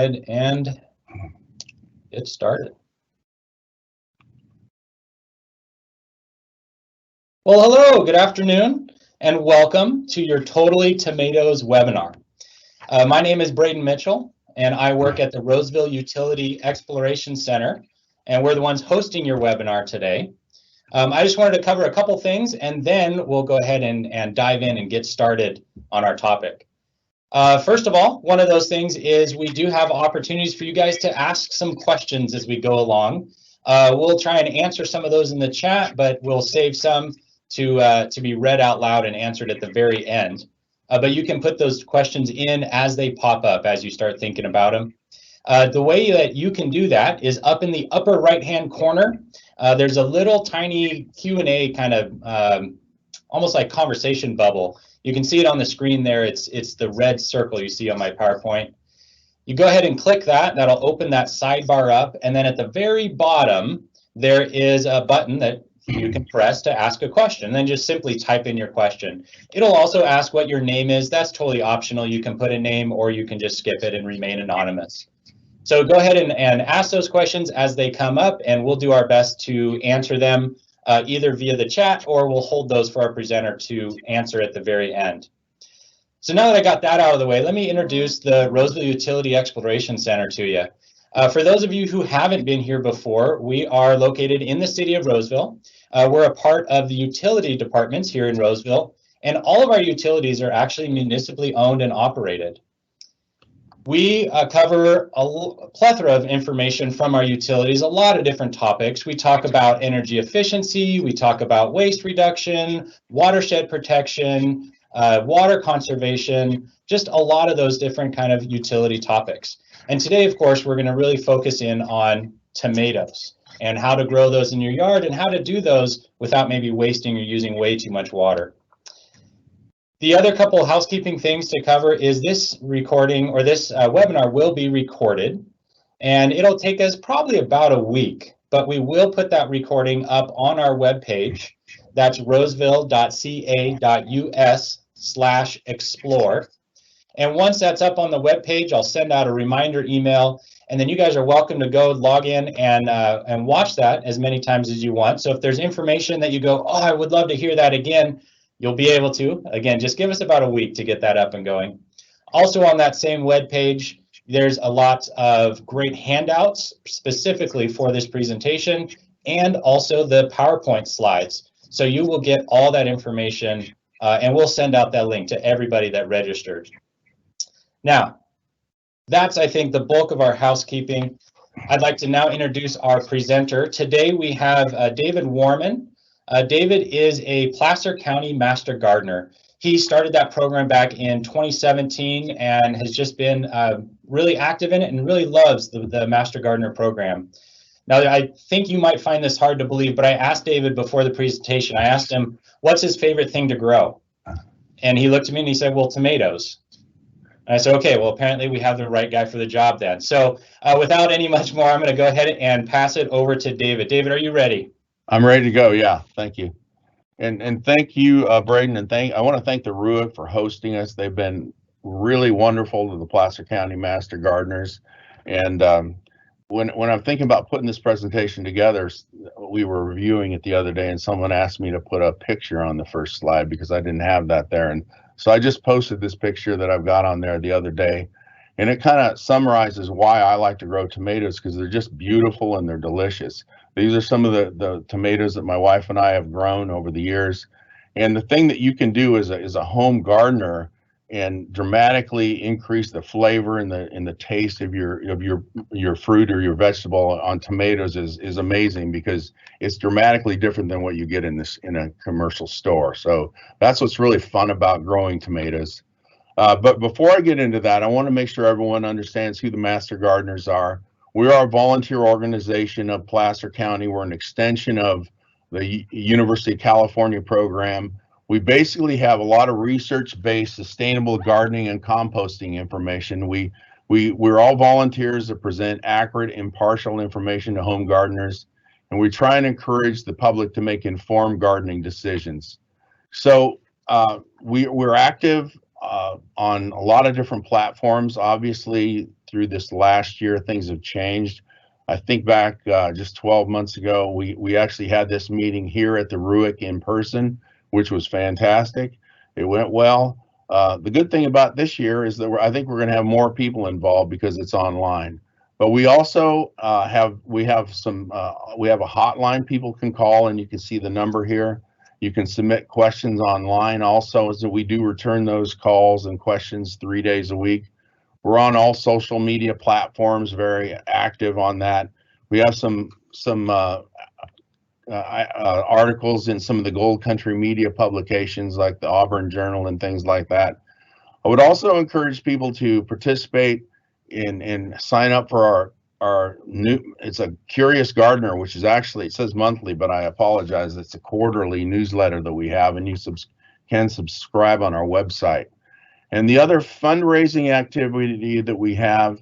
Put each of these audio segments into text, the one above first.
ahead and get started. Well, hello, good afternoon, and welcome to your Totally Tomatoes webinar. My name is Braden Mitchell, and I work at the Roseville Utility Exploration Center, and we're the ones hosting your webinar today. I just wanted to cover a couple things, and then we'll go ahead and dive in and get started on our topic. First of all, one of those things is we do have opportunities for you guys to ask some questions as we go along. We'll try and answer some of those in the chat, but we'll save some to be read out loud and answered at the very end. But you can put those questions in as they pop up as you start thinking about them. The way that you can do that is up in the upper right-hand corner. There's a little tiny Q&A kind of almost like conversation bubble. You can see it on the screen there. It's the red circle you see on my PowerPoint. You go ahead and click that. That'll open that sidebar up. And then at the very bottom, there is a button that you can press to ask a question. Then just simply type in your question. It'll also ask what your name is. That's totally optional. You can put a name or you can just skip it and remain anonymous. So go ahead and ask those questions as they come up, and we'll do our best to answer them either via the chat, or we'll hold those for our presenter to answer at the very end. So now that I got that out of the way, let me introduce the Roseville Utility Exploration Center to you. For those of you who haven't been here before, we are located in the city of Roseville. We're a part of the utility departments here in Roseville, and all of our utilities are actually municipally owned and operated. We cover a plethora of information from our utilities, a lot of different topics. We talk about energy efficiency, we talk about waste reduction, watershed protection, water conservation, just a lot of those different kind of utility topics. And today, of course, we're going to really focus in on tomatoes and how to grow those in your yard and how to do those without maybe wasting or using way too much water. The other couple of housekeeping things to cover is this recording, or this webinar will be recorded, and it'll take us probably about a week, but we will put that recording up on our webpage. That's roseville.ca.us/explore. And once that's up on the webpage, I'll send out a reminder email, and then you guys are welcome to go log in and watch that as many times as you want. So if there's information that you go, oh, I would love to hear that again, you'll be able to. Again, just give us about a week to get that up and going. Also on that same webpage, there's a lot of great handouts specifically for this presentation, and also the PowerPoint slides. So you will get all that information, and we'll send out that link to everybody that registered. Now, that's, I think, the bulk of our housekeeping. I'd like to now introduce our presenter. Today we have David Warman. David is a Placer County Master Gardener. He started that program back in 2017 and has just been really active in it and really loves the Master Gardener program. Now, I think you might find this hard to believe, but I asked David before the presentation, I asked him, what's his favorite thing to grow? And he looked at me and he said, well, tomatoes. And I said, okay, well, apparently we have the right guy for the job then. So without any much more, I'm going to go ahead and pass it over to David. David, are you ready? I'm ready to go. Yeah, thank you. And thank you, Braden, and I want to thank the RUIC for hosting us. They've been really wonderful to the Placer County Master Gardeners. And when I'm thinking about putting this presentation together, we were reviewing it the other day, and someone asked me to put a picture on the first slide because I didn't have that there. And so I just posted this picture that I've got on there the other day, and it kind of summarizes why I like to grow tomatoes, because they're just beautiful and they're delicious. These are some of the tomatoes that my wife and I have grown over the years. And the thing that you can do as a home gardener and dramatically increase the flavor and the taste of your fruit or your vegetable on tomatoes is amazing, because it's dramatically different than what you get in a commercial store. So that's what's really fun about growing tomatoes. But before I get into that, I want to make sure everyone understands who the Master Gardeners are. We are a volunteer organization of Placer County. We're an extension of the University of California program. We basically have a lot of research-based sustainable gardening and composting information. We're all volunteers that present accurate, impartial information to home gardeners, and we try and encourage the public to make informed gardening decisions. So we're active on a lot of different platforms, obviously through this last year, things have changed. I think back just 12 months ago, we actually had this meeting here at the Ruick in person, which was fantastic. It went well. The good thing about this year is that I think we're going to have more people involved because it's online. But we also have a hotline people can call, and you can see the number here. You can submit questions online also, so we do return those calls and questions 3 days a week. We're on all social media platforms, very active on that. We have some articles in some of the Gold Country media publications like the Auburn Journal and things like that. I would also encourage people to participate in sign up for our new, it's a Curious Gardener, which is actually, it says monthly, but I apologize. It's a quarterly newsletter that we have, and you can subscribe on our website. And the other fundraising activity that we have,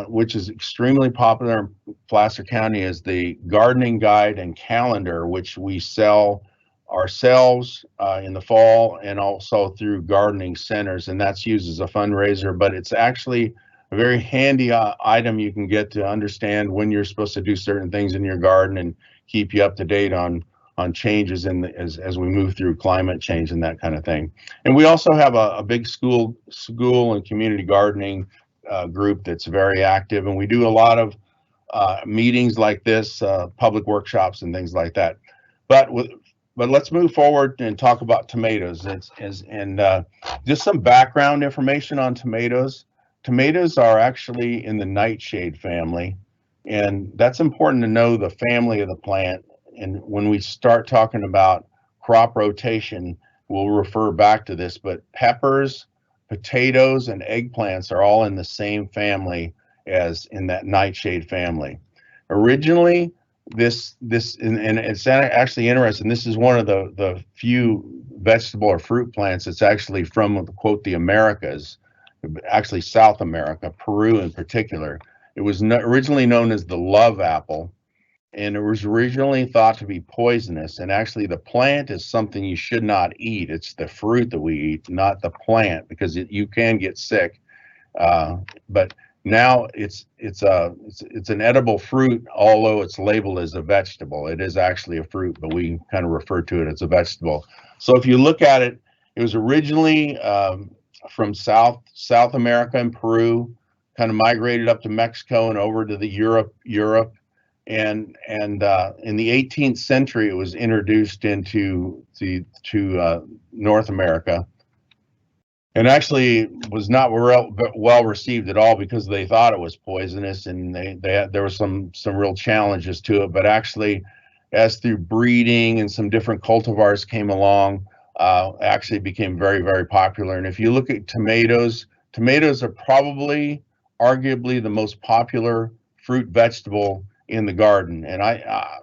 which is extremely popular in Placer County, is the gardening guide and calendar, which we sell ourselves in the fall and also through gardening centers, and that's used as a fundraiser. But it's actually a very handy item you can get to understand when you're supposed to do certain things in your garden and keep you up to date on changes as we move through climate change and that kind of thing. And we also have a big school and community gardening group that's very active, and we do a lot of meetings like this, public workshops and things like that. But let's move forward and talk about tomatoes. And just some background information on tomatoes. Tomatoes are actually in the nightshade family, and that's important to know the family of the plant. And when we start talking about crop rotation, we'll refer back to this, but peppers, potatoes, and eggplants are all in the same family as in that nightshade family. Originally, and it's actually interesting, this is one of the few vegetable or fruit plants that's actually from, quote, the Americas, actually South America, Peru in particular. It was originally known as the love apple, and it was originally thought to be poisonous. And actually the plant is something you should not eat. It's the fruit that we eat, not the plant, because you can get sick. But now it's an edible fruit, although it's labeled as a vegetable. It is actually a fruit, but we kind of refer to it as a vegetable. So if you look at it, it was originally from South America and Peru, kind of migrated up to Mexico and over to the Europe, and in the 18th century it was introduced into North America, and actually was not well received at all because they thought it was poisonous, and there were some real challenges to it. But actually, as through breeding and some different cultivars came along, actually became very, very popular. And if you look at tomatoes are probably arguably the most popular fruit vegetable in the garden. And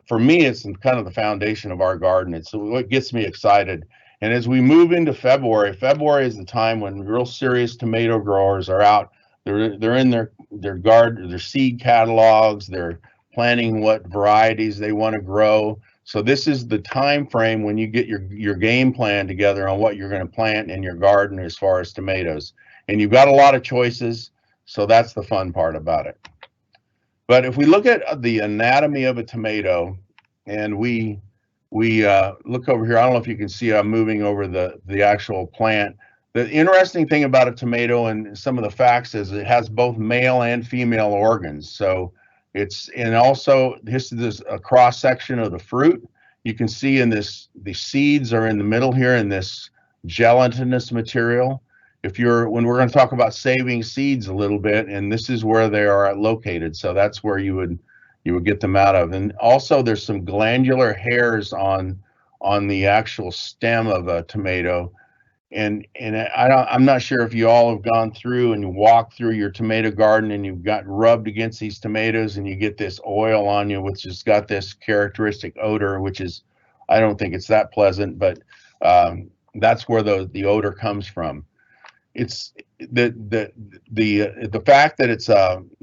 for me, it's kind of the foundation of our garden. It's what gets me excited. And as we move into February is the time when real serious tomato growers are out. They're in their garden, their seed catalogs, they're planning what varieties they want to grow. So this is the time frame when you get your game plan together on what you're going to plant in your garden as far as tomatoes. And you've got a lot of choices, so that's the fun part about it. But if we look at the anatomy of a tomato, and we look over here, I don't know if you can see, I'm moving over the actual plant. The interesting thing about a tomato and some of the facts is it has both male and female organs. So and also this is a cross section of the fruit. You can see in this, the seeds are in the middle here in this gelatinous material. When we're going to talk about saving seeds a little bit, and this is where they are located. So that's where you would get them out of. And also there's some glandular hairs on the actual stem of a tomato. And I'm not sure if you all have gone through and walked through your tomato garden and you've got rubbed against these tomatoes and you get this oil on you, which has got this characteristic odor, which is, I don't think it's that pleasant, but that's where the odor comes from. It's the fact that it's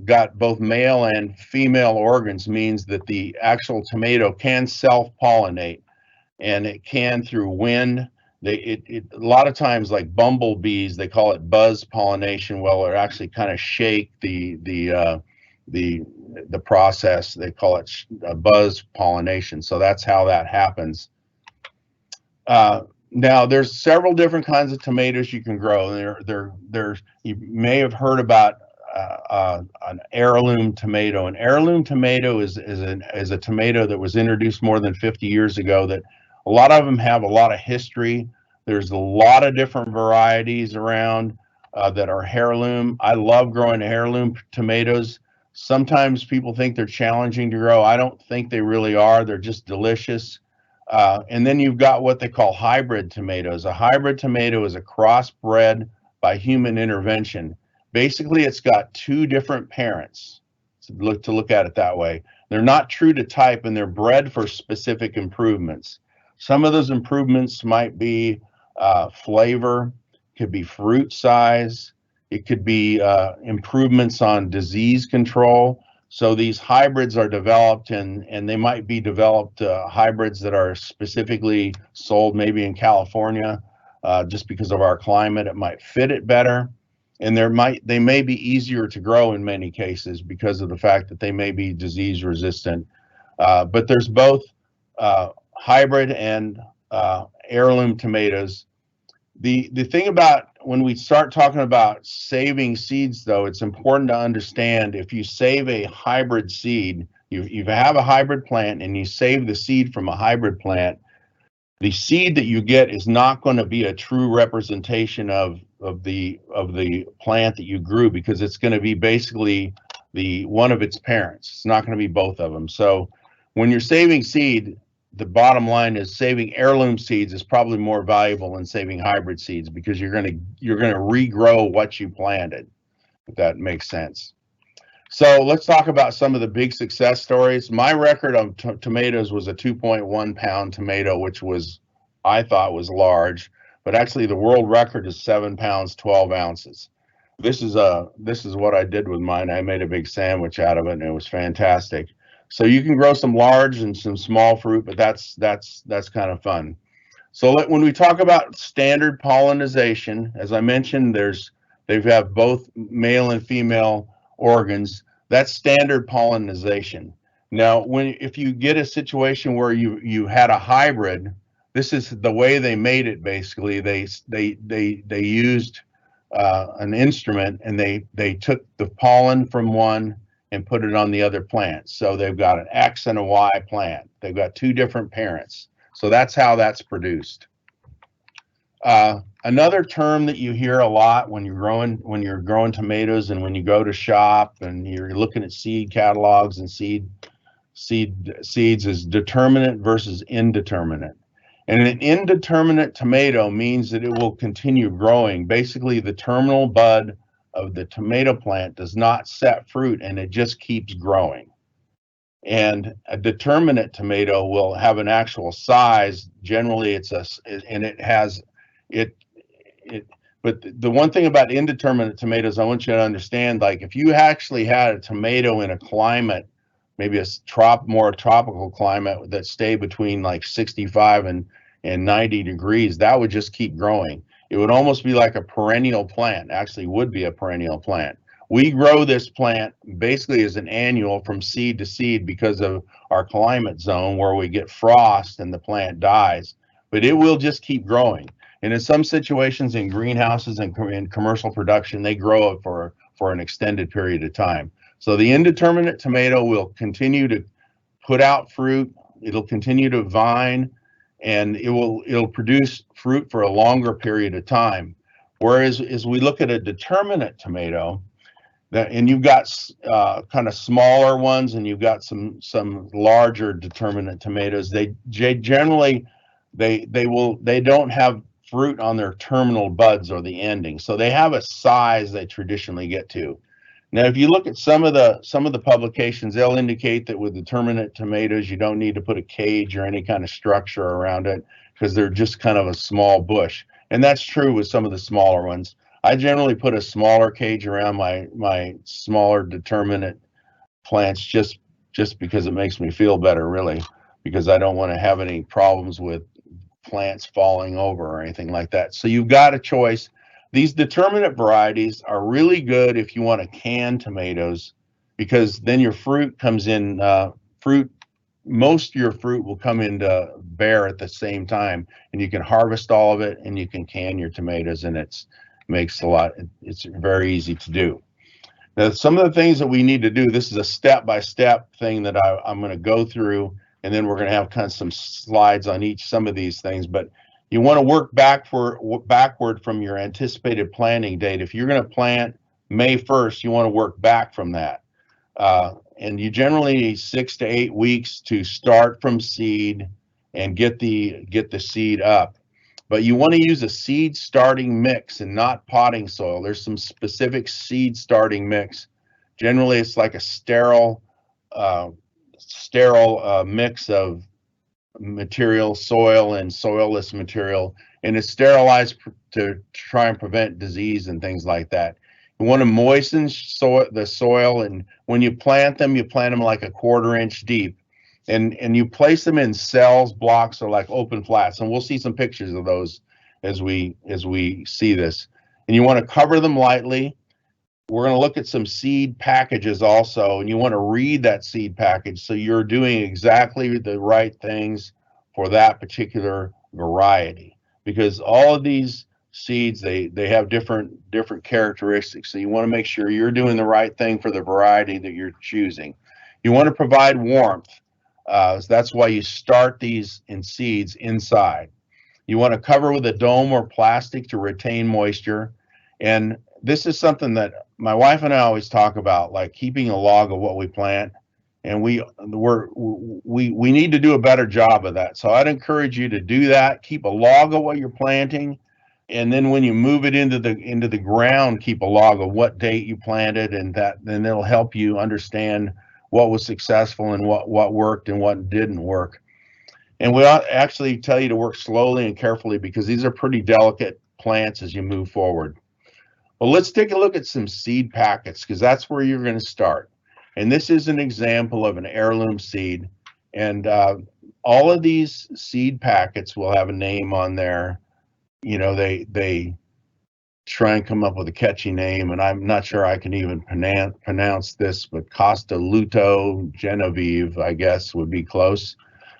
got both male and female organs means that the actual tomato can self-pollinate, and it can through wind a lot of times, like bumblebees, they call it buzz pollination. Well, it actually kind of shake the process. They call it buzz pollination. So that's how that happens. Now there's several different kinds of tomatoes you can grow. You may have heard about an heirloom tomato. An heirloom tomato is a tomato that was introduced more than 50 years ago. That a lot of them have a lot of history. There's a lot of different varieties around that are heirloom. I love growing heirloom tomatoes. Sometimes people think they're challenging to grow. I don't think they really are. They're just delicious. And then you've got what they call hybrid tomatoes. A hybrid tomato is a crossbred by human intervention. Basically, it's got two different parents, to look at it that way. They're not true to type, and they're bred for specific improvements. Some of those improvements might be flavor, could be fruit size, it could be improvements on disease control. So these hybrids are developed, and they might be developed hybrids that are specifically sold maybe in California, just because of our climate. It might fit it better, and they may be easier to grow in many cases because of the fact that they may be disease resistant. But there's both hybrid and heirloom tomatoes. The thing about when we start talking about saving seeds, though, it's important to understand if you save a hybrid seed, you have a hybrid plant and you save the seed from a hybrid plant, the seed that you get is not going to be a true representation of the plant that you grew, because it's going to be basically the one of its parents. It's not going to be both of them. So when you're saving seed, the bottom line is saving heirloom seeds is probably more valuable than saving hybrid seeds, because you're going to regrow what you planted, if that makes sense. So let's talk about some of the big success stories. My record on tomatoes was a 2.1 pound tomato, which I thought was large, but actually the world record is 7 pounds 12 ounces. This is what I did with mine. I made a big sandwich out of it, and it was fantastic. So you can grow some large and some small fruit, but that's kind of fun. So when we talk about standard pollination, as I mentioned, they have both male and female organs. That's standard pollination. Now, if you get a situation where you had a hybrid, this is the way they made it. Basically, they used an instrument, and they took the pollen from one and put it on the other plant. So they've got an X and a Y plant. They've got two different parents. So that's how that's produced. Another term that you hear a lot when you're growing tomatoes, and when you go to shop and you're looking at seed catalogs and seeds, is determinate versus indeterminate. And an indeterminate tomato means that it will continue growing. Basically, the terminal bud of the tomato plant does not set fruit, and it just keeps growing. And a determinate tomato will have an actual size. Generally, but the one thing about indeterminate tomatoes, I want you to understand, like if you actually had a tomato in a climate, maybe a more tropical climate that stayed between like 65 and 90 degrees, that would just keep growing. It would almost be like a perennial plant. Actually would be a perennial plant. We grow this plant basically as an annual from seed to seed because of our climate zone where we get frost and the plant dies, but it will just keep growing. And in some situations in greenhouses and in commercial production, they grow it for an extended period of time. So the indeterminate tomato will continue to put out fruit. It'll continue to vine, and it'll produce fruit for a longer period of time. Whereas as we look at a determinate tomato, and you've got kind of smaller ones, and you've got some larger determinate tomatoes. They generally they don't have fruit on their terminal buds or the ending, so they have a size they traditionally get to. Now, if you look at some of the publications, they'll indicate that with determinate tomatoes, you don't need to put a cage or any kind of structure around it because they're just kind of a small bush. And that's true with some of the smaller ones. I generally put a smaller cage around my smaller determinate plants just because it makes me feel better, really, because I don't want to have any problems with plants falling over or anything like that. So you've got a choice. These determinate varieties are really good if you want to can tomatoes, because then your fruit comes in, most of your fruit will come into bear at the same time, and you can harvest all of it and you can can your tomatoes, and it's very easy to do. Now, some of the things that we need to do, this is a step-by-step thing that I'm going to go through, and then we're going to have kind of some slides on some of these things, but you want to work backward from your anticipated planting date. If you're going to plant May 1st, you want to work back from that. And you generally need 6 to 8 weeks to start from seed and get the seed up. But you want to use a seed starting mix and not potting soil. There's some specific seed starting mix. Generally, it's like a sterile mix of material, soil and soilless material, and it's sterilized to try and prevent disease and things like that. You want to moisten the soil, and when you plant them like a 1/4 inch deep, and you place them in cells, blocks, or like open flats, and we'll see some pictures of those as we see this. And you want to cover them lightly. We're going to look at some seed packages also, and you want to read that seed package so you're doing exactly the right things for that particular variety, because all of these seeds, they have different characteristics. So you want to make sure you're doing the right thing for the variety that you're choosing. You want to provide warmth. So that's why you start these in seeds inside. You want to cover with a dome or plastic to retain moisture. And this is something that my wife and I always talk about, like keeping a log of what we plant. And we need to do a better job of that. So I'd encourage you to do that. Keep a log of what you're planting. And then when you move it into the ground, keep a log of what date you planted, and then it'll help you understand what was successful and what worked and what didn't work. And we actually tell you to work slowly and carefully, because these are pretty delicate plants as you move forward. Well, let's take a look at some seed packets, because that's where you're going to start. And this is an example of an heirloom seed. And all of these seed packets will have a name on there. You know, they try and come up with a catchy name, and I'm not sure I can even pronounce this, but Costa Luto Genevieve, I guess, would be close.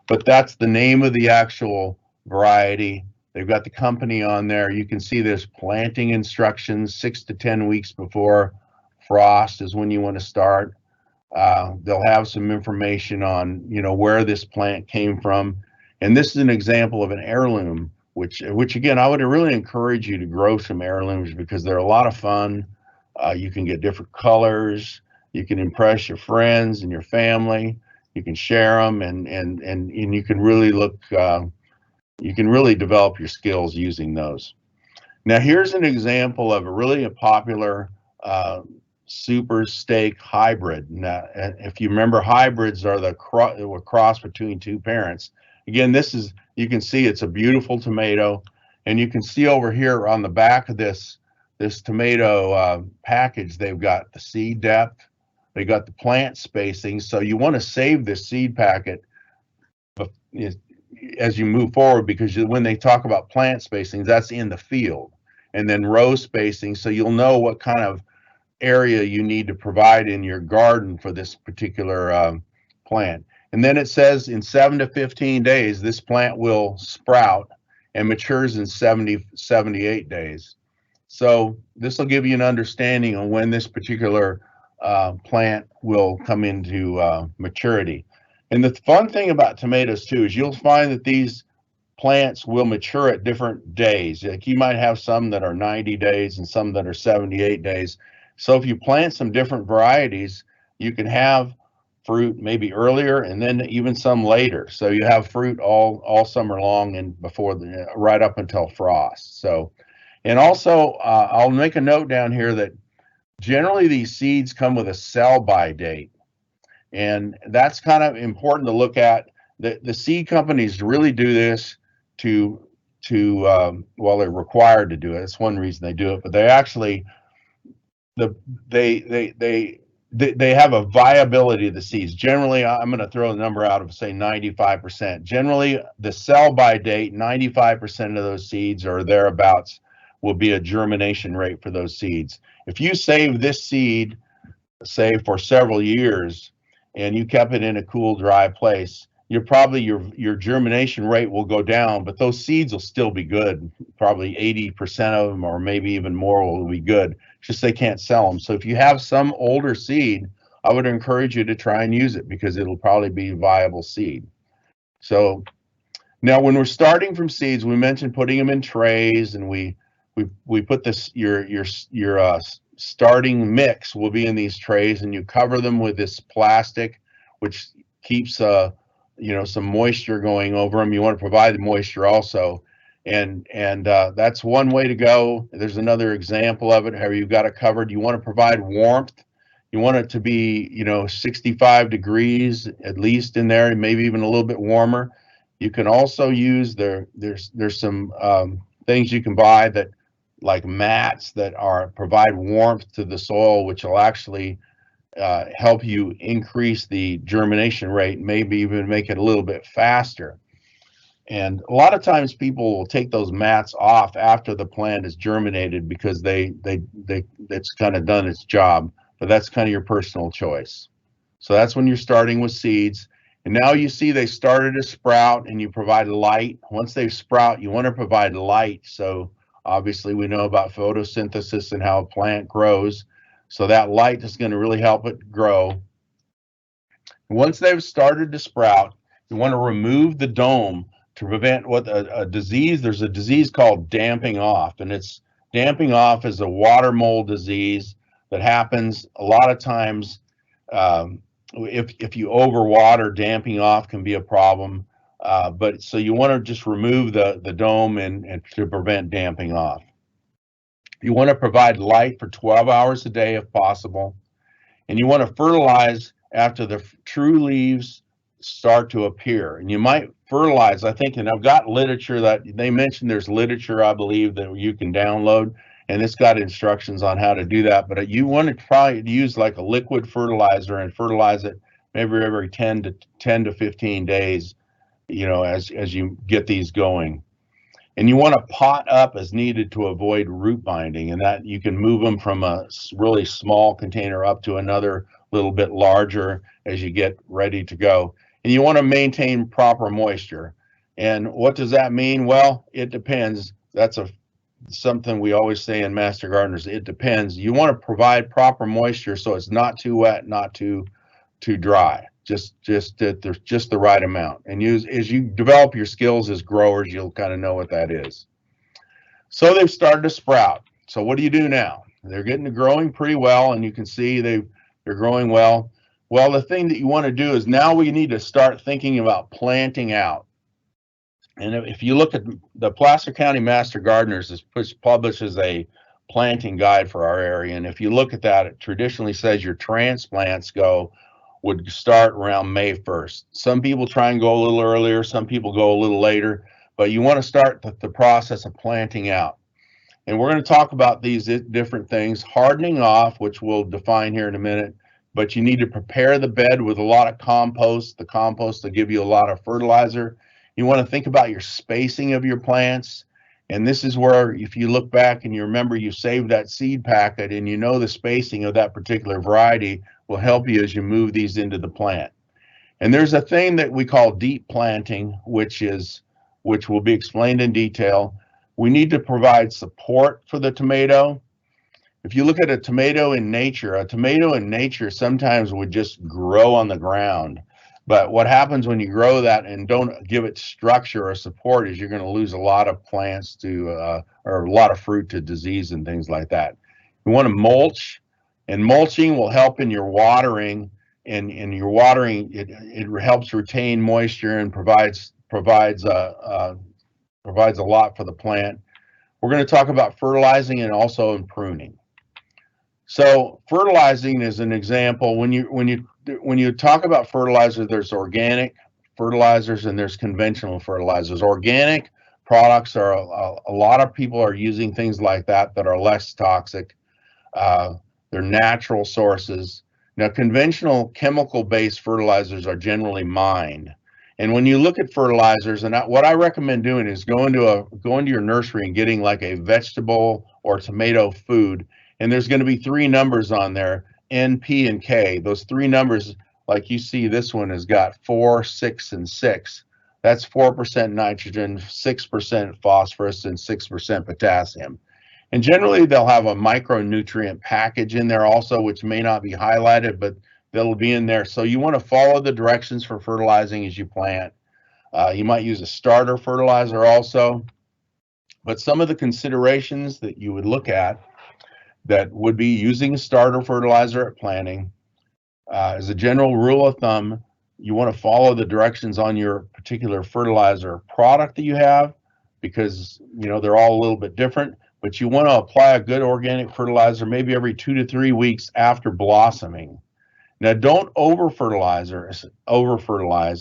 But that's the name of the actual variety. They've got the company on there. You can see there's planting instructions. 6 to 10 weeks before frost is when you want to start. They'll have some information on, you know, where this plant came from. And this is an example of an heirloom, which again, I would really encourage you to grow some heirlooms, because they're a lot of fun. You can get different colors. You can impress your friends and your family. You can share them, and you can really you can really develop your skills using those. Now, here's an example of a really popular super steak hybrid. Now, if you remember, hybrids are the cross between two parents. Again, you can see it's a beautiful tomato, and you can see over here on the back of this tomato package, they've got the seed depth, they got the plant spacing. So you want to save this seed packet as you move forward, because when they talk about plant spacing, that's in the field, and then row spacing, so you'll know what kind of area you need to provide in your garden for this particular plant. And then it says in 7 to 15 days, this plant will sprout and matures in 78 days. So this will give you an understanding on when this particular plant will come into maturity. And the fun thing about tomatoes too is you'll find that these plants will mature at different days. Like you might have some that are 90 days and some that are 78 days. So if you plant some different varieties, you can have fruit maybe earlier and then even some later. So you have fruit all summer long and right up until frost. So, and also I'll make a note down here that generally these seeds come with a sell-by date. And that's kind of important to look at. The seed companies really do this well, they're required to do it. That's one reason they do it, but they actually they they have a viability of the seeds. Generally, I'm going to throw a number out of say 95%. Generally, the sell by date, 95% of those seeds or thereabouts will be a germination rate for those seeds. If you save this seed, say for several years, and you kept it in a cool, dry place, you're probably your germination rate will go down, but those seeds will still be good. Probably 80% of them, or maybe even more, will be good. It's just they can't sell them. So if you have some older seed, I would encourage you to try and use it because it'll probably be viable seed. So now, when we're starting from seeds, we mentioned putting them in trays, and we put this your starting mix will be in these trays, and you cover them with this plastic, which keeps some moisture going over them. You want to provide the moisture also, and that's one way to go. There's another example of it. How you've got it covered. You want to provide warmth. You want it to be 65 degrees at least in there, and maybe even a little bit warmer. You can also use there's some things you can buy that like mats that provide warmth to the soil, which will actually help you increase the germination rate, maybe even make it a little bit faster. And a lot of times people will take those mats off after the plant is germinated because it's kind of done its job, but that's kind of your personal choice. So that's when you're starting with seeds. And now you see they started to sprout, and you provide light. Once they sprout, you want to provide light. So obviously we know about photosynthesis and how a plant grows. So that light is going to really help it grow. Once they've started to sprout, you want to remove the dome to prevent a disease. There's a disease called damping off, and damping off is a water mold disease that happens a lot of times. If you overwater, damping off can be a problem. But so you want to just remove the dome and to prevent damping off. You want to provide light for 12 hours a day if possible. And you want to fertilize after the true leaves start to appear. And you might fertilize, I think, and I've got literature that they mentioned there's literature, I believe, that you can download. And it's got instructions on how to do that. But you want to try to use like a liquid fertilizer and fertilize it maybe every 10 to 15 days, as you get these going. And you want to pot up as needed to avoid root binding, and that you can move them from a really small container up to another little bit larger as you get ready to go. And you want to maintain proper moisture. And what does that mean? Well, it depends. That's something we always say in Master Gardeners. It depends. You want to provide proper moisture so it's not too wet, not too dry. Just there's just the right amount. And as you develop your skills as growers, you'll kind of know what that is. So they've started to sprout. So what do you do now? They're getting to growing pretty well, and you can see they're growing well. Well, the thing that you want to do is now we need to start thinking about planting out. And if you look at the Placer County Master Gardeners, publishes a planting guide for our area. And if you look at that, it traditionally says your transplants would start around May 1st. Some people try and go a little earlier, some people go a little later, but you want to start the process of planting out. And we're going to talk about these different things. Hardening off, which we'll define here in a minute, but you need to prepare the bed with a lot of compost. The compost will give you a lot of fertilizer. You want to think about your spacing of your plants. And this is where, if you look back and you remember you saved that seed packet and you know the spacing of that particular variety, will help you as you move these into the plant. And there's a thing that we call deep planting, which will be explained in detail. We need to provide support for the tomato. If you look at a tomato in nature sometimes would just grow on the ground. But what happens when you grow that and don't give it structure or support is you're going to lose a lot of plants or a lot of fruit to disease and things like that. You want to mulch. And mulching will help in your watering, and your watering it helps retain moisture and provides a lot for the plant. We're going to talk about fertilizing and also in pruning. So fertilizing is an example. When you talk about fertilizer, there's organic fertilizers and there's conventional fertilizers. Organic products are a lot of people are using things like that are less toxic. They're natural sources, Now, conventional chemical-based fertilizers are generally mined. And when you look at fertilizers, and what I recommend doing is going to your nursery and getting like a vegetable or tomato food. And there's going to be three numbers on there, N, P, and K. Those three numbers, like you see, this one has got 4, 6, and 6. That's 4% nitrogen, 6% phosphorus, and 6% potassium. And generally, they'll have a micronutrient package in there also, which may not be highlighted, but they'll be in there. So you want to follow the directions for fertilizing as you plant. You might use a starter fertilizer also. But some of the considerations that you would look at that would be using a starter fertilizer at planting, as a general rule of thumb, you want to follow the directions on your particular fertilizer product that you have, because they're all a little bit different. But you want to apply a good organic fertilizer maybe every 2 to 3 weeks after blossoming. Now, don't over-fertilize,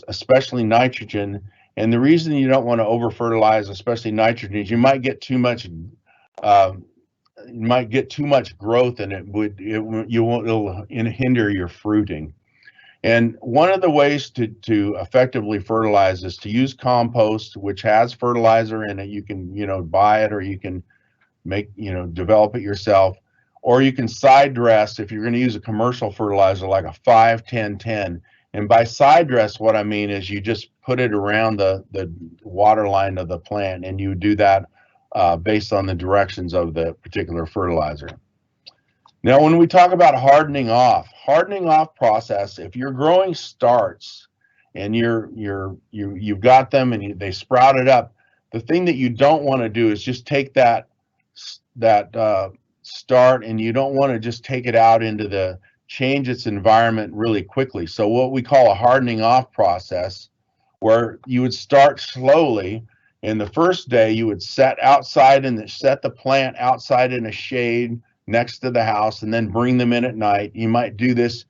especially nitrogen. And the reason you don't want to over-fertilize, especially nitrogen, is you might get too much growth, and it'll hinder your fruiting. And one of the ways to effectively fertilize is to use compost, which has fertilizer in it. You can buy it, or you can develop it yourself, or you can side dress if you're going to use a commercial fertilizer like a 5-10-10. And by side dress, what I mean is you just put it around the water line of the plant, and you do that based on the directions of the particular fertilizer. Now, when we talk about hardening off process, if you're growing starts and you've got them and they sprouted up, the thing that you don't want to do is just take that start, and you don't want to just take it out into change its environment really quickly. So what we call a hardening off process, where you would start slowly. In the first day, you would set the plant outside in a shade next to the house, and then bring them in at night. You might do this,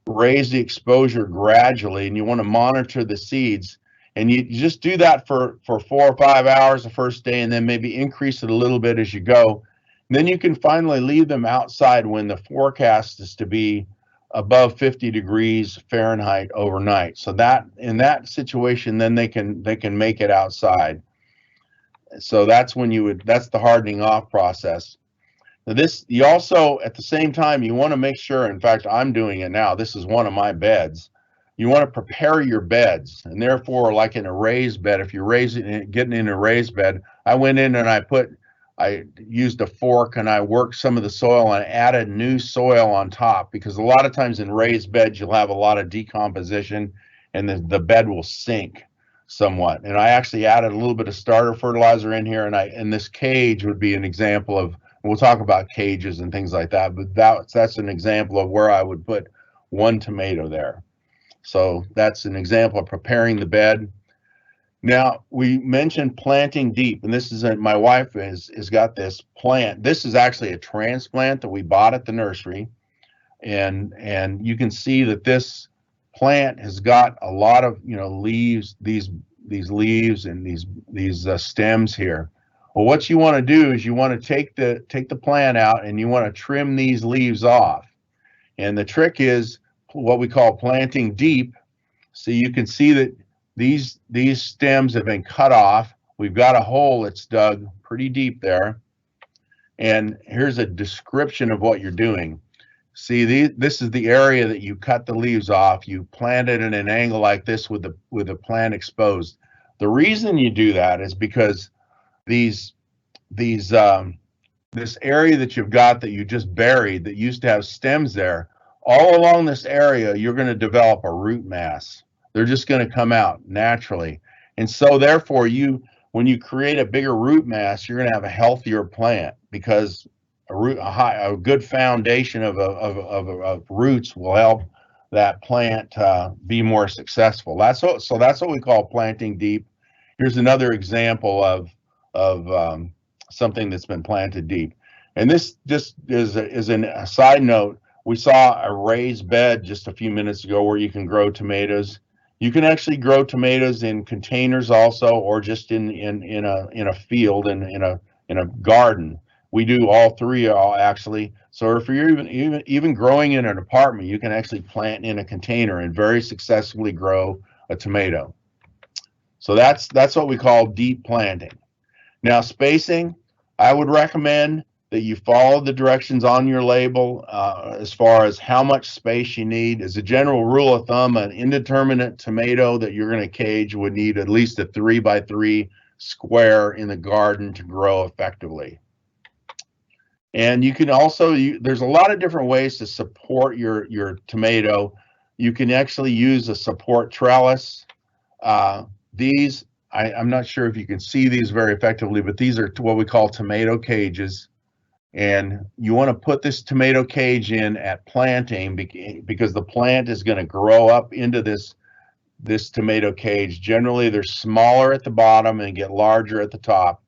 raise the exposure gradually, and you want to monitor the seeds. And you just do that for 4 or 5 hours the first day, and then maybe increase it a little bit as you go. And then you can finally leave them outside when the forecast is to be above 50 degrees Fahrenheit overnight. So that in that situation, then they can make it outside. So that's that's the hardening off process. Now you also, at the same time, you want to make sure, in fact, I'm doing it now. This is one of my beds. You want to prepare your beds, and therefore, like in a raised bed, if you're getting in a raised bed, I went in and I used a fork and I worked some of the soil and added new soil on top, because a lot of times in raised beds, you'll have a lot of decomposition and the bed will sink somewhat. And I actually added a little bit of starter fertilizer in here, and this cage would be an example of, we'll talk about cages and things like that, but that's an example of where I would put one tomato there. So that's an example of preparing the bed. Now, we mentioned planting deep, and this is my wife has got this plant. This is actually a transplant that we bought at the nursery, and you can see that this plant has got a lot of leaves, these leaves and these stems here. Well, what you want to do is you want to take the plant out, and you want to trim these leaves off. And the trick is what we call planting deep. So you can see that these stems have been cut off. We've got a hole that's dug pretty deep there. And here's a description of what you're doing. See, this is the area that you cut the leaves off. You plant it at an angle like this with the plant exposed. The reason you do that is because this area that you've got that you just buried, that used to have stems there, all along this area, you're going to develop a root mass. They're just going to come out naturally. And so therefore, when you create a bigger root mass, you're going to have a healthier plant, because a good foundation of roots will help that plant be more successful. That's what we call planting deep. Here's another example of something that's been planted deep. And this just is a side note. We saw a raised bed just a few minutes ago where you can grow tomatoes. You can actually grow tomatoes in containers also, or just in a field, in a garden. We do all three actually. So if you're even growing in an apartment, you can actually plant in a container and very successfully grow a tomato. So that's what we call deep planting. Now spacing, I would recommend that you follow the directions on your label as far as how much space you need. As a general rule of thumb, an indeterminate tomato that you're going to cage would need at least a 3x3 square in the garden to grow effectively. And you can also, there's a lot of different ways to support your tomato. You can actually use a support trellis. These, I'm not sure if you can see these very effectively, but these are what we call tomato cages. And you want to put this tomato cage in at planting because the plant is going to grow up into this tomato cage. Generally, they're smaller at the bottom and get larger at the top.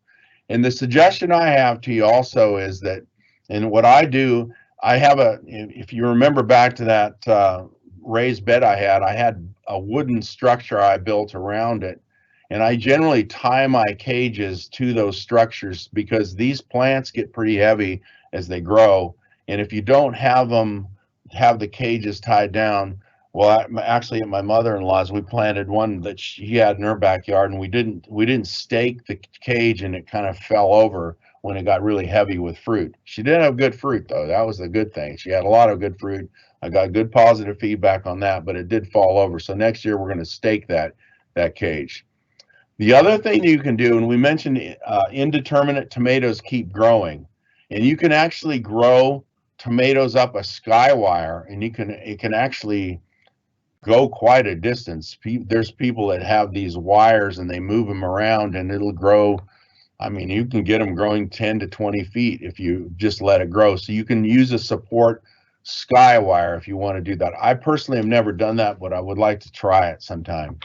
And the suggestion I have to you also is that, and what I do, I have if you remember back to that raised bed I had a wooden structure I built around it. And I generally tie my cages to those structures because these plants get pretty heavy as they grow. And if you don't have the cages tied down, well, actually at my mother-in-law's, we planted one that she had in her backyard, and we didn't stake the cage, and it kind of fell over when it got really heavy with fruit. She did have good fruit though. That was the good thing. She had a lot of good fruit. I got good positive feedback on that, but it did fall over. So next year we're going to stake that cage. The other thing you can do, and we mentioned indeterminate tomatoes keep growing, and you can actually grow tomatoes up a sky wire, and it can actually go quite a distance. There's people that have these wires and they move them around and it'll grow. I mean, you can get them growing 10 to 20 feet if you just let it grow. So you can use a support sky wire if you want to do that. I personally have never done that, but I would like to try it sometime.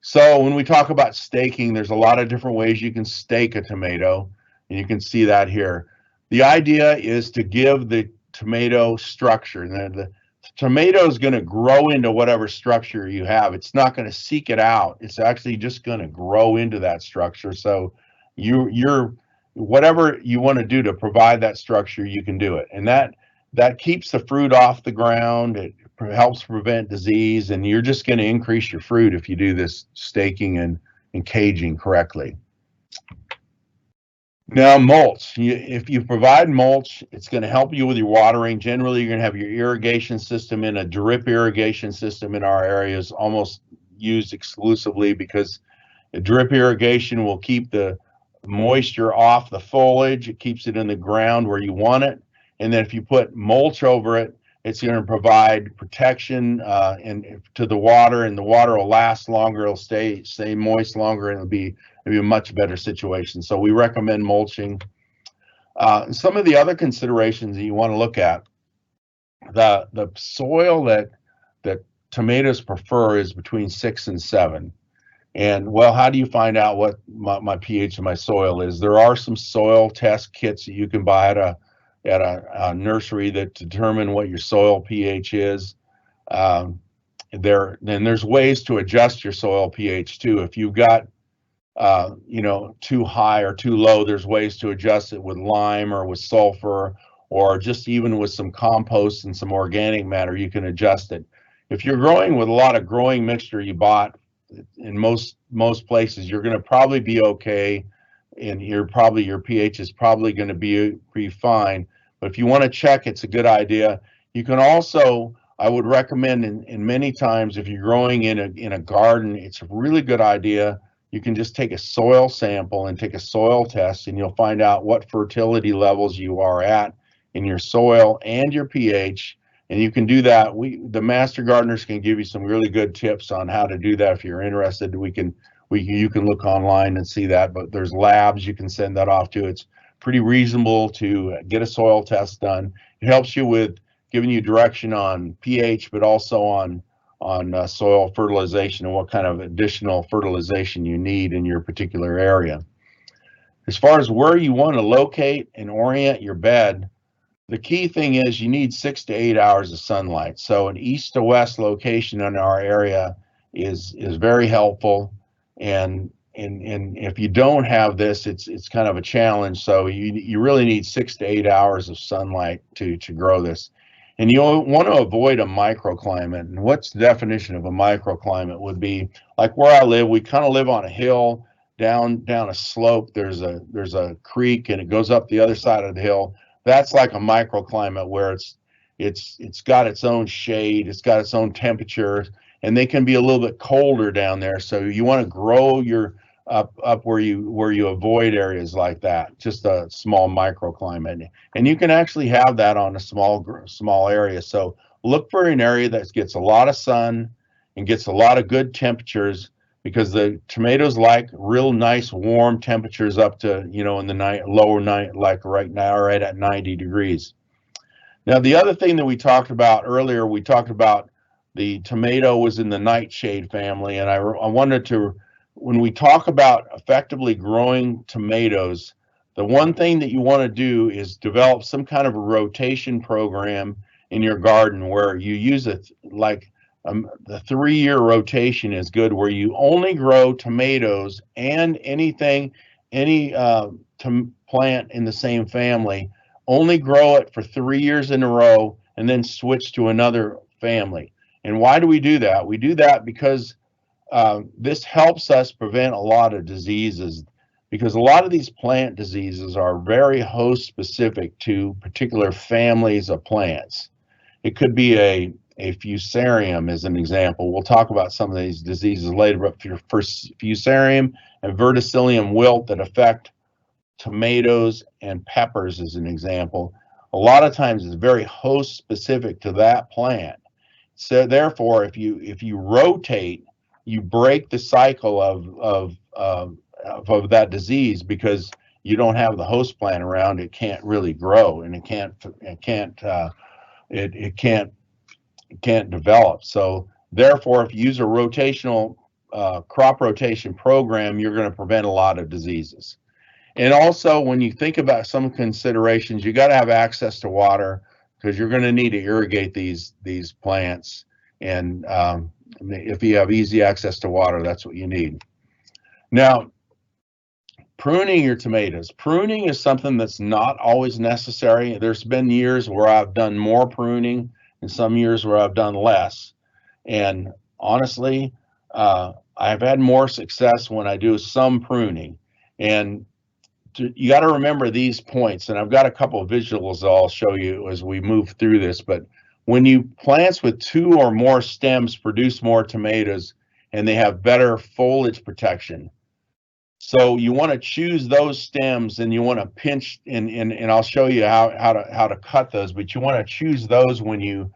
So when we talk about staking, there's a lot of different ways you can stake a tomato, and you can see that here. The idea is to give the tomato structure. The tomato is going to grow into whatever structure you have. It's not going to seek it out. It's actually just going to grow into that structure. So you're whatever you want to do to provide that structure, you can do it. And that keeps the fruit off the ground. It helps prevent disease, and you're just going to increase your fruit if you do this staking and caging correctly. Now, mulch. If you provide mulch, it's going to help you with your watering. Generally, you're going to have your irrigation system in a drip irrigation system in our areas, almost used exclusively because a drip irrigation will keep the moisture off the foliage. It keeps it in the ground where you want it. And then if you put mulch over it, it's going to provide protection and to the water, and the water will last longer. It'll stay moist longer, and it'll be a much better situation. So we recommend mulching. Some of the other considerations that you want to look at, the soil that tomatoes prefer is between 6 and 7. And well, how do you find out what my pH of my soil is? There are some soil test kits that you can buy at a nursery that determine what your soil pH is. Then there's ways to adjust your soil pH too. If you've got too high or too low, there's ways to adjust it with lime or with sulfur, or just even with some compost and some organic matter, you can adjust it. If you're growing with a lot of growing mixture you bought in most places, you're going to probably be okay, and your pH is probably going to be fine. But if you want to check, it's a good idea. You can also, I would recommend, in many times if you're growing in a garden, it's a really good idea. You can just take a soil sample and take a soil test, and you'll find out what fertility levels you are at in your soil and your pH. And you can do that. The master gardeners can give you some really good tips on how to do that if you're interested. You can look online and see that, but there's labs you can send that off to. It's pretty reasonable to get a soil test done. It helps you with giving you direction on pH, but also on soil fertilization and what kind of additional fertilization you need in your particular area. As far as where you want to locate and orient your bed, the key thing is you need 6 to 8 hours of sunlight. So an east to west location in our area is very helpful. And and if you don't have this, it's kind of a challenge. So you really need 6 to 8 hours of sunlight to grow this. And you want to avoid a microclimate. And what's the definition of a microclimate would be like where I live. We kind of live on a hill down a slope. There's a creek and it goes up the other side of the hill. That's like a microclimate where it's got its own shade, it's got its own temperature, and they can be a little bit colder down there. So you want to grow your up where you avoid areas like that, just a small microclimate. And you can actually have that on a small area. So look for an area that gets a lot of sun and gets a lot of good temperatures, because the tomatoes like real nice warm temperatures up to, in the lower night, like right now, right at 90 degrees. Now, the other thing that we talked about earlier, we talked about the tomato was in the nightshade family, and I wanted to, when we talk about effectively growing tomatoes, the one thing that you want to do is develop some kind of a rotation program in your garden where you use it like the 3-year rotation is good, where you only grow tomatoes and any plant in the same family, only grow it for 3 years in a row and then switch to another family. And why do we do that? We do that because this helps us prevent a lot of diseases, because a lot of these plant diseases are very host specific to particular families of plants. It could be a fusarium as an example. We'll talk about some of these diseases later, but for fusarium and verticillium wilt that affect tomatoes and peppers as an example, a lot of times it's very host specific to that plant. So therefore, if you rotate, you break the cycle of that disease, because you don't have the host plant around. It can't really grow, and it can't develop. So therefore, if you use a rotational crop rotation program, you're going to prevent a lot of diseases. And also, when you think about some considerations, you got to have access to water, because you're going to need to irrigate these plants. And if you have easy access to water, that's what you need. Now, pruning your tomatoes. Pruning is something that's not always necessary. There's been years where I've done more pruning and some years where I've done less. And honestly, I've had more success when I do some pruning. And you got to remember these points, and I've got a couple of visuals I'll show you as we move through this. But when plants with 2 or more stems produce more tomatoes, and they have better foliage protection. So you want to choose those stems, and you want to pinch, and I'll show you how to cut those. But you want to choose those when you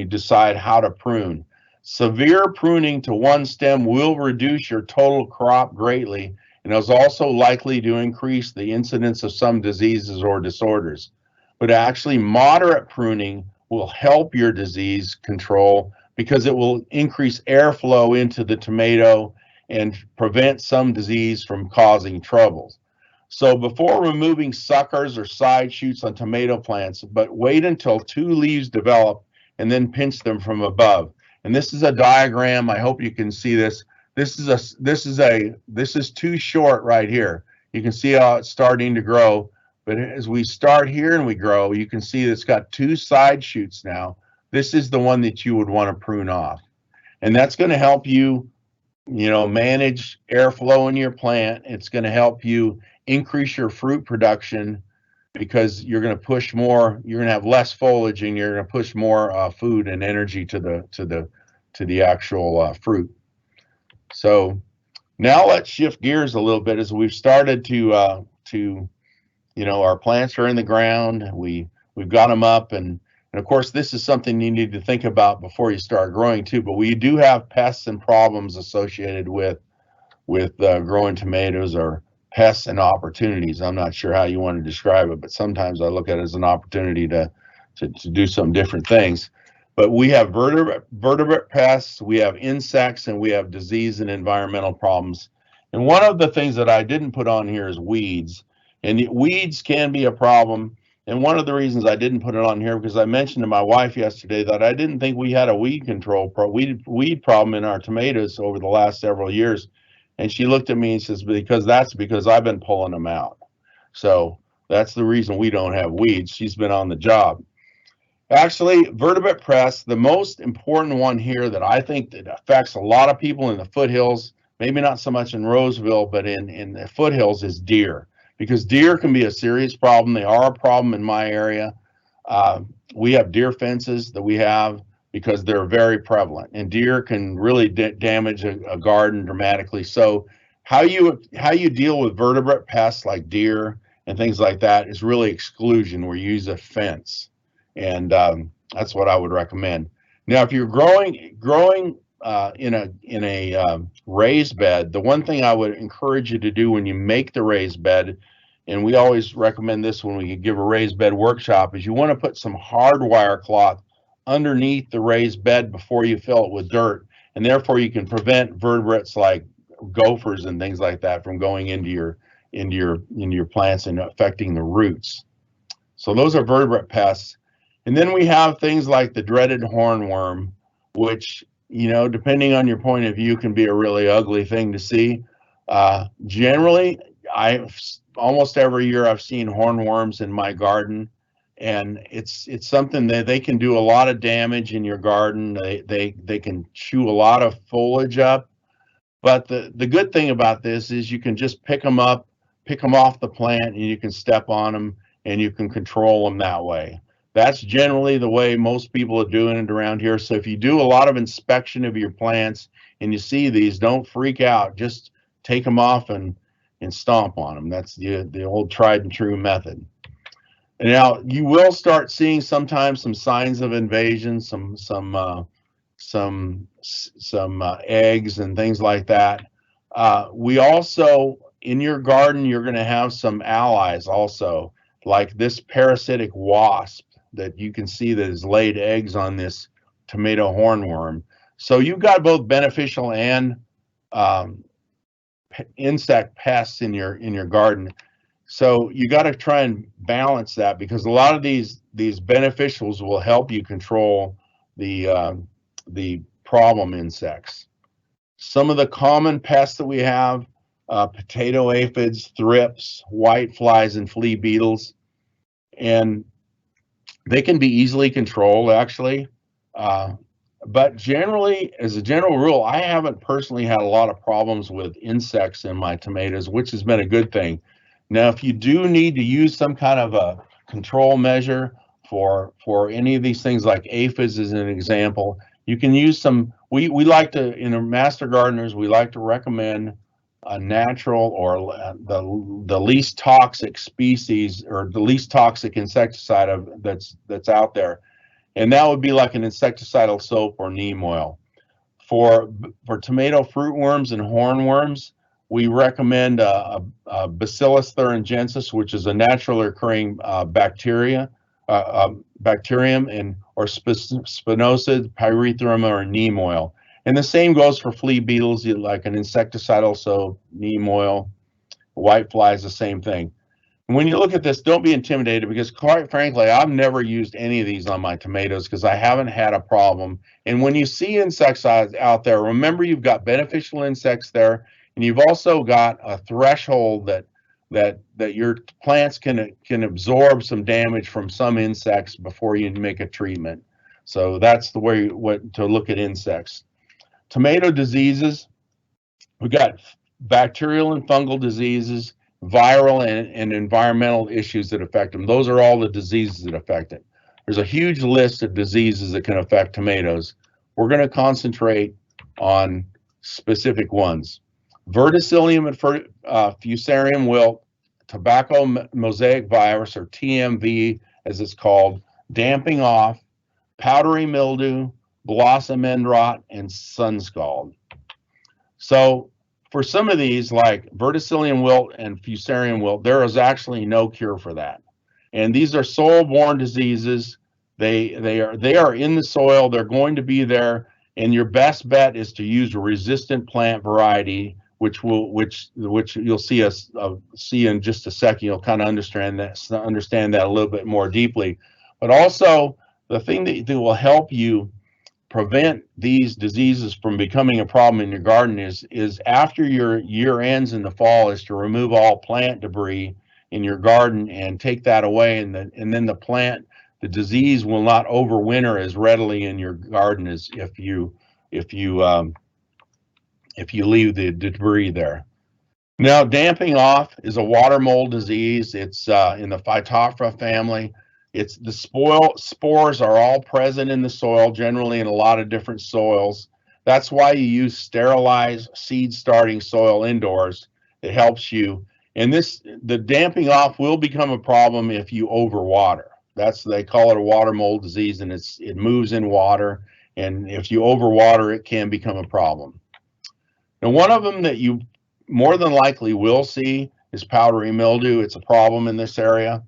decide how to prune. Severe pruning to one stem will reduce your total crop greatly, and is also likely to increase the incidence of some diseases or disorders. But actually, moderate pruning will help your disease control, because it will increase airflow into the tomato and prevent some disease from causing troubles. So before removing suckers or side shoots on tomato plants, but wait until 2 leaves develop and then pinch them from above. And this is a diagram. I hope you can see this. This is too short right here. You can see how it's starting to grow, but as we start here and we grow, you can see it's got 2 side shoots now. This is the one that you would want to prune off, and that's going to help you, manage airflow in your plant. It's going to help you increase your fruit production, because you're going to push more. You're going to have less foliage, and you're going to push more food and energy to the actual fruit. So now let's shift gears a little bit, as we've started to our plants are in the ground. We've got them up, and of course this is something you need to think about before you start growing too. But we do have pests and problems associated with growing tomatoes, or pests and opportunities. I'm not sure how you want to describe it, but sometimes I look at it as an opportunity to do some different things. But we have vertebrate pests, we have insects, and we have disease and environmental problems. And one of the things that I didn't put on here is weeds. And weeds can be a problem. And one of the reasons I didn't put it on here, because I mentioned to my wife yesterday that I didn't think we had a weed problem in our tomatoes over the last several years. And she looked at me and says, because I've been pulling them out. So that's the reason we don't have weeds. She's been on the job. Actually, vertebrate pests, the most important one here that I think that affects a lot of people in the foothills, maybe not so much in Roseville, but in the foothills, is deer. Because deer can be a serious problem. They are a problem in my area. We have deer fences that we have because they're very prevalent, and deer can really damage a garden dramatically. So how you deal with vertebrate pests like deer and things like that is really exclusion, where you use a fence. And that's what I would recommend. Now, if you're growing in a raised bed, the one thing I would encourage you to do when you make the raised bed, and we always recommend this when we give a raised bed workshop, is you want to put some hardwire cloth underneath the raised bed before you fill it with dirt, and therefore you can prevent vertebrates like gophers and things like that from going into your plants and affecting the roots. So those are vertebrate pests. And then we have things like the dreaded hornworm, which, depending on your point of view, can be a really ugly thing to see. Generally, almost every year I've seen hornworms in my garden, and it's something that they can do a lot of damage in your garden. They can chew a lot of foliage up. But the good thing about this is you can just pick them up, pick them off the plant, and you can step on them, and you can control them that way. That's generally the way most people are doing it around here. So if you do a lot of inspection of your plants and you see these, don't freak out. Just take them off and stomp on them. That's the old tried and true method. And now you will start seeing sometimes some signs of invasion, some eggs and things like that. We also, in your garden, you're going to have some allies also, like this parasitic wasp that you can see that has laid eggs on this tomato hornworm. So you've got both beneficial and insect pests in your garden. So you got to try and balance that, because a lot of these beneficials will help you control the problem insects. Some of the common pests that we have: potato aphids, thrips, whiteflies, and flea beetles. And they can be easily controlled, actually. But generally, as a general rule, I haven't personally had a lot of problems with insects in my tomatoes, which has been a good thing. Now, if you do need to use some kind of a control measure for any of these things, like aphids as an example, you can use some. We like to, in our master gardeners, we like to recommend a natural or the least toxic species, or the least toxic insecticide that's out there, and that would be like an insecticidal soap or neem oil. For tomato fruit worms and hornworms, we recommend Bacillus thuringiensis, which is a naturally occurring bacterium, or spinosad, pyrethrum, or neem oil. And the same goes for flea beetles, like an insecticidal soap, neem oil. Whiteflies, the same thing. And when you look at this, don't be intimidated, because quite frankly, I've never used any of these on my tomatoes because I haven't had a problem. And when you see insecticides out there, remember you've got beneficial insects there, and you've also got a threshold that your plants can absorb some damage from some insects before you make a treatment. So that's the way to look at insects. Tomato diseases, we've got bacterial and fungal diseases, viral and environmental issues that affect them. Those are all the diseases that affect it. There's a huge list of diseases that can affect tomatoes. We're going to concentrate on specific ones. Verticillium and fusarium wilt, tobacco mosaic virus, or TMV as it's called, damping off, powdery mildew, blossom end rot, and sun scald. So for some of these, like verticillium wilt and fusarium wilt, there is actually no cure for that. And these are soil-borne diseases. They are in the soil. They're going to be there. And your best bet is to use a resistant plant variety, which you'll see in just a second. You'll kind of understand that a little bit more deeply. But also, the thing that will help you prevent these diseases from becoming a problem in your garden is after your year ends in the fall is to remove all plant debris in your garden and take that away, and then the disease will not overwinter as readily in your garden as if you leave the debris there. Now, damping off is a water mold disease. It's in the Phytophthora family. It's the spores are all present in the soil, generally in a lot of different soils. That's why you use sterilized seed starting soil indoors. It helps you. And the damping off will become a problem if you overwater. They call it a water mold disease, and it moves in water. And if you overwater, it can become a problem. Now, one of them that you more than likely will see is powdery mildew. It's a problem in this area.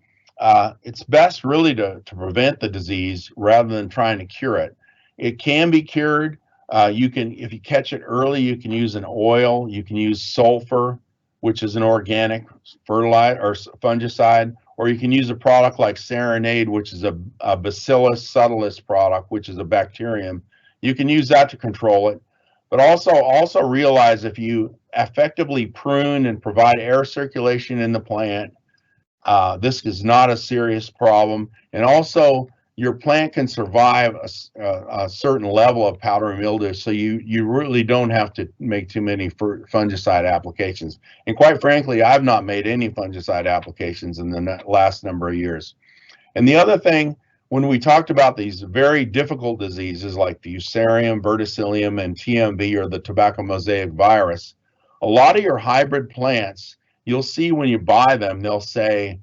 It's best really to prevent the disease rather than trying to cure it. It can be cured. If you catch it early, you can use an oil. You can use sulfur, which is an organic fertilizer or fungicide, or you can use a product like Serenade, which is a Bacillus subtilis product, which is a bacterium. You can use that to control it. But also realize if you effectively prune and provide air circulation in the plant, this is not a serious problem. And also, your plant can survive a certain level of powdery mildew, so you really don't have to make too many fungicide applications. And quite frankly, I've not made any fungicide applications in the last number of years. And the other thing, when we talked about these very difficult diseases like the Fusarium, Verticillium, and TMV, or the tobacco mosaic virus, a lot of your hybrid plants, you'll see when you buy them, they'll say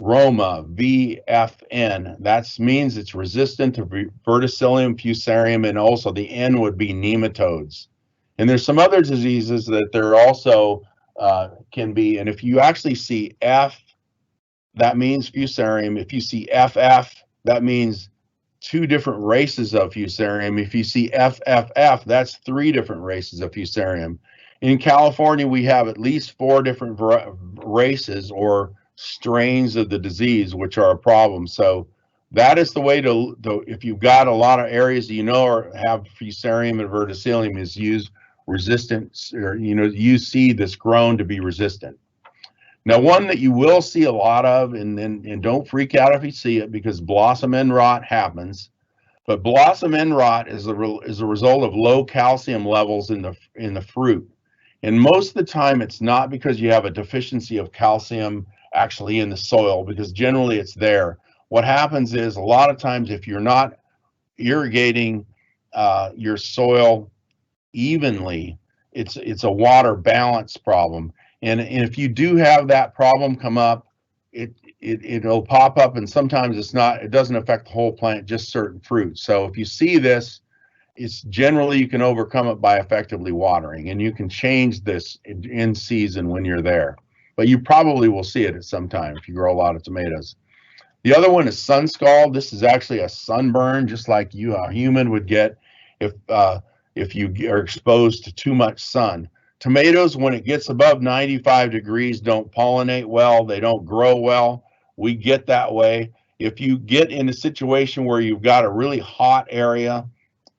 Roma VFN. That means it's resistant to Verticillium, Fusarium, and also the N would be nematodes. And there's some other diseases that there also can be. And if you actually see F, that means Fusarium. If you see FF, that means 2 different races of Fusarium. If you see FFF, that's 3 different races of Fusarium. In California, we have at least 4 different races or strains of the disease, which are a problem. So that is the way to if you've got a lot of areas that or have Fusarium and Verticillium, is use resistant, or use seed that's grown to be resistant. Now, one that you will see a lot of, and don't freak out if you see it, because blossom end rot happens. But blossom end rot is a result of low calcium levels in the fruit. And most of the time, it's not because you have a deficiency of calcium actually in the soil, because generally it's there. What happens is a lot of times, if you're not irrigating your soil evenly, it's a water balance problem. And if you do have that problem come up, it'll pop up, and sometimes it doesn't affect the whole plant, just certain fruits. So if you see this, it's generally you can overcome it by effectively watering, and you can change this in season when you're there. But you probably will see it at some time if you grow a lot of tomatoes. The other one is sun scald. This is actually a sunburn, just like a human would get if you are exposed to too much sun. Tomatoes, when it gets above 95 degrees, don't pollinate well. They don't grow well. We get that way. If you get in a situation where you've got a really hot area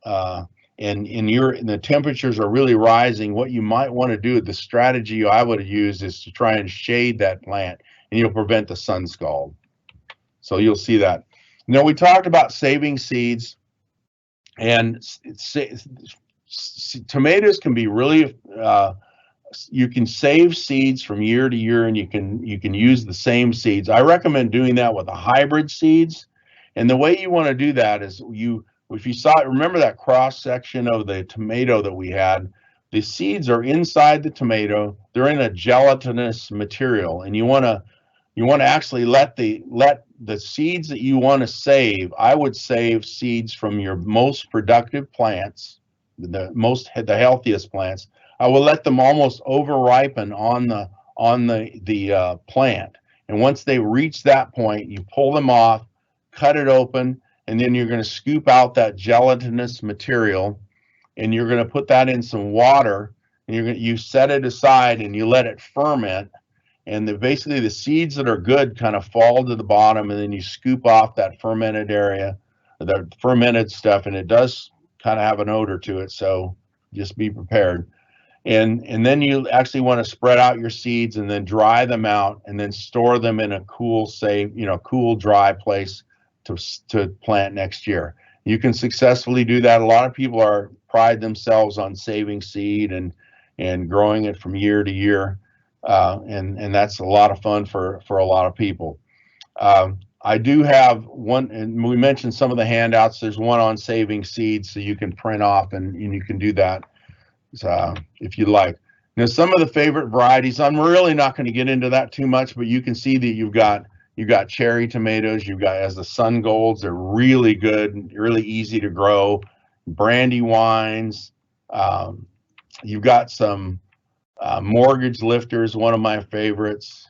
and the temperatures are really rising, what you might want to do, the strategy I would use, is to try and shade that plant, and you'll prevent the sun scald. So you'll see that. Now, we talked about saving seeds, and tomatoes can be really, you can save seeds from year to year, and you can use the same seeds. I recommend doing that with the hybrid seeds. And the way you want to do that is if you remember that cross section of the tomato that we had, the seeds are inside the tomato. They're in a gelatinous material, and you want to actually let the seeds that you want to save. I would save seeds from your most productive plants, the healthiest plants. I will let them almost over-ripen on the plant, and once they reach that point, you pull them off, cut it open, and then you're going to scoop out that gelatinous material, and you're going to put that in some water, and you set it aside and you let it ferment. And basically the seeds that are good kind of fall to the bottom, and then you scoop off that fermented area, the fermented stuff, and it does kind of have an odor to it, so just be prepared. And then you actually want to spread out your seeds and then dry them out and then store them in a cool, safe, cool, dry place to plant next year. You can successfully do that. A lot of people pride themselves on saving seed and growing it from year to year, and that's a lot of fun for a lot of people. I do have one, and we mentioned some of the handouts. There's one on saving seeds, so you can print off and you can do that if you like. Now, some of the favorite varieties, I'm really not going to get into that too much, but you can see that you've got cherry tomatoes. You've got, as the Sun Golds, they're really good, really easy to grow. Brandywines. You've got some mortgage lifters, one of my favorites.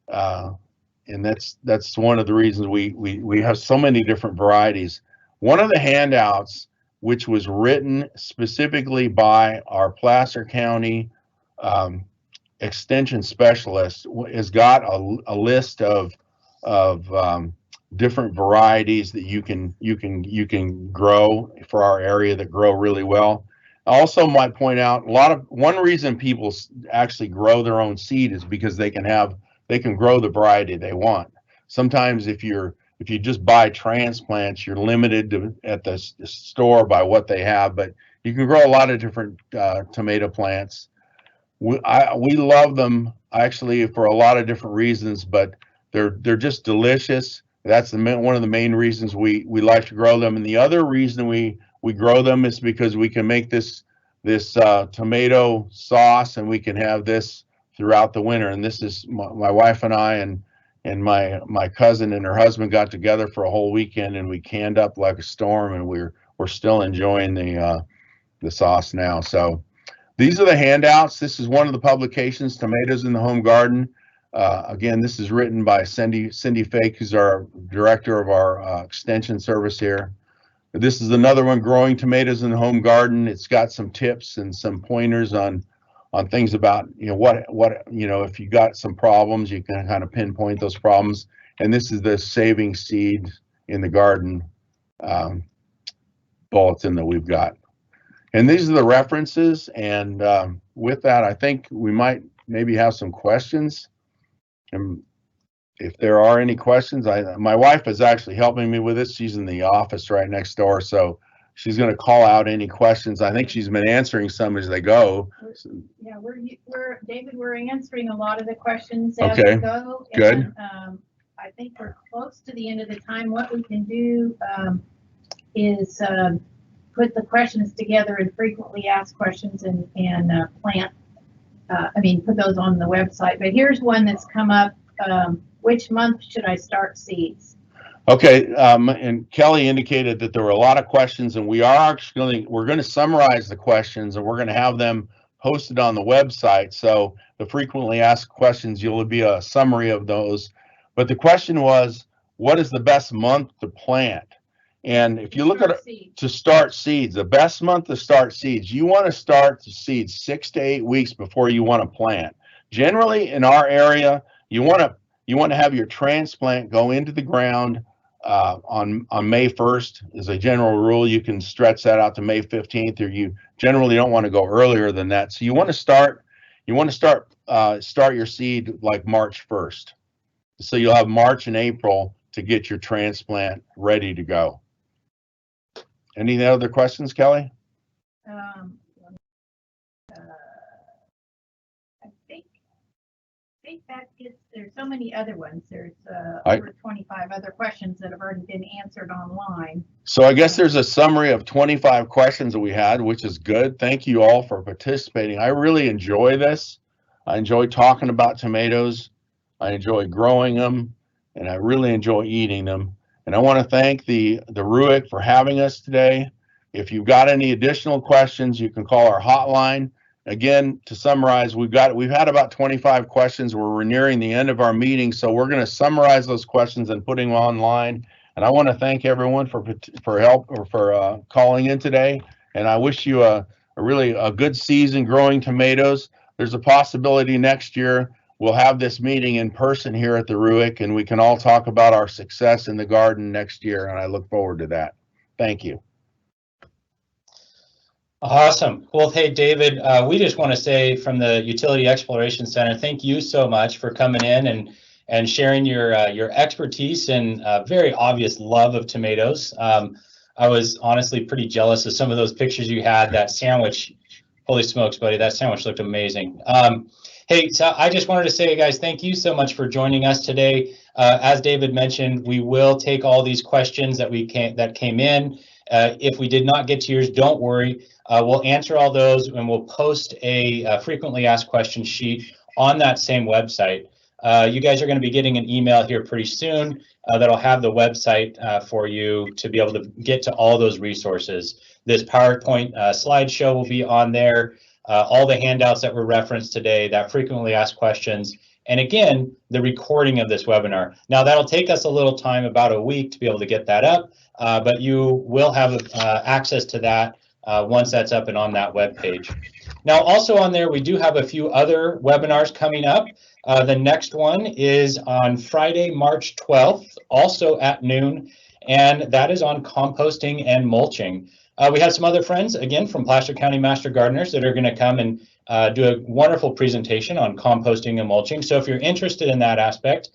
And that's one of the reasons we have so many different varieties. One of the handouts, which was written specifically by our Placer County extension specialist, has got a list of different varieties that you can grow for our area that grow really well. I also might point out one reason people actually grow their own seed is because they can grow the variety they want. Sometimes if you just buy transplants, you're limited at the store by what they have, but you can grow a lot of different tomato plants. We love them actually for a lot of different reasons, but they're just delicious. That's one of the main reasons we like to grow them. And the other reason we grow them is because we can make this tomato sauce, and we can have this throughout the winter. And this is my wife and I and my cousin and her husband got together for a whole weekend, and we canned up like a storm, and we're still enjoying the sauce now. So these are the handouts. This is one of the publications, Tomatoes in the Home Garden. Again, this is written by Cindy Fake, who's our director of our extension service here. This is another one, Growing Tomatoes in the Home Garden. It's got some tips and some pointers on things about, if you got some problems, you can kind of pinpoint those problems. And this is the Saving Seed in the Garden bulletin that we've got. And these are the references. And with that, I think we might maybe have some questions. And if there are any questions, my wife is actually helping me with this. She's in the office right next door, so she's going to call out any questions. I think she's been answering some as they go. Yeah, we're David. We're answering a lot of the questions as we go. Good. And, I think we're close to the end of the time. What we can do is put the questions together and frequently asked questions and put those on the website. But here's one that's come up. Which month should I start seeds? Okay, and Kelly indicated that there were a lot of questions, and we're going to summarize the questions, and we're going to have them posted on the website. So the frequently asked questions, you'll be a summary of those. But the question was, what is the best month to plant? And if you look at it, to start seeds, the best month to start seeds, you want to start the seeds 6 to 8 weeks before you want to plant. Generally, in our area, you want to have your transplant go into the ground on May 1st. As a general rule, you can stretch that out to May 15th, or you generally don't want to go earlier than that. So you want to start your seed like March 1st. So you'll have March and April to get your transplant ready to go. Any other questions, Kelly? I think that gets, there's so many other ones. There's over 25 other questions that have already been answered online. So I guess there's a summary of 25 questions that we had, which is good. Thank you all for participating. I really enjoy this. I enjoy talking about tomatoes. I enjoy growing them, and I really enjoy eating them. And I want to thank the RUIC for having us today. If you've got any additional questions, you can call our hotline. Again, to summarize, we've had about 25 questions. We're nearing the end of our meeting, so we're going to summarize those questions and putting them online. And I want to thank everyone for help or for calling in today. And I wish you a really good season growing tomatoes. There's a possibility next year we'll have this meeting in person here at the RUIC, and we can all talk about our success in the garden next year. And I look forward to that. Thank you. Awesome. Well, hey, David, we just want to say from the Utility Exploration Center, thank you so much for coming in and sharing your expertise and very obvious love of tomatoes. I was honestly pretty jealous of some of those pictures you had. That sandwich, holy smokes, buddy, that sandwich looked amazing. Hey, so I just wanted to say, guys, thank you so much for joining us today. As David mentioned, we will take all these questions that came in. If we did not get to yours, don't worry. We'll answer all those and we'll post a frequently asked questions sheet on that same website. You guys are going to be getting an email here pretty soon that'll have the website for you to be able to get to all those resources. This PowerPoint slideshow will be on there. All the handouts that were referenced today, that frequently asked questions, and again, the recording of this webinar. Now that'll take us a little time, about a week, to be able to get that up, but you will have access to that once that's up and on that web page. Now, also on there, we do have a few other webinars coming up. The next one is on Friday, March 12th, also at noon, and that is on composting and mulching. We have some other friends, again, from Placer County Master Gardeners that are going to come and do a wonderful presentation on composting and mulching. So if you're interested in that aspect,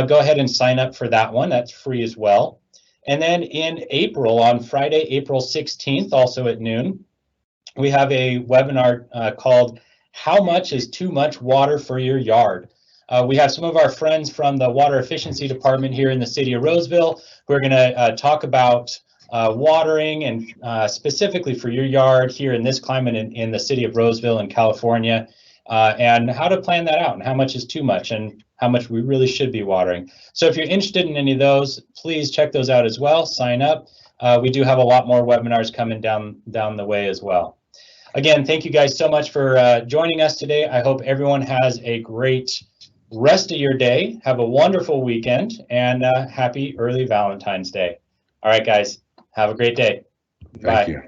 go ahead and sign up for that one. That's free as well. And then in April, on Friday, April 16th, also at noon, we have a webinar called How Much is Too Much Water for Your Yard? We have some of our friends from the Water Efficiency Department here in the city of Roseville who are going to talk about watering and specifically for your yard here in this climate in the city of Roseville in California, and how to plan that out and how much is too much and how much we really should be watering. So if you're interested in any of those, please check those out as well. Sign up. We do have a lot more webinars coming down the way as well. Again, thank you guys so much for joining us today. I hope everyone has a great rest of your day. Have a wonderful weekend and happy early Valentine's Day. All right, guys, have a great day. Thank you.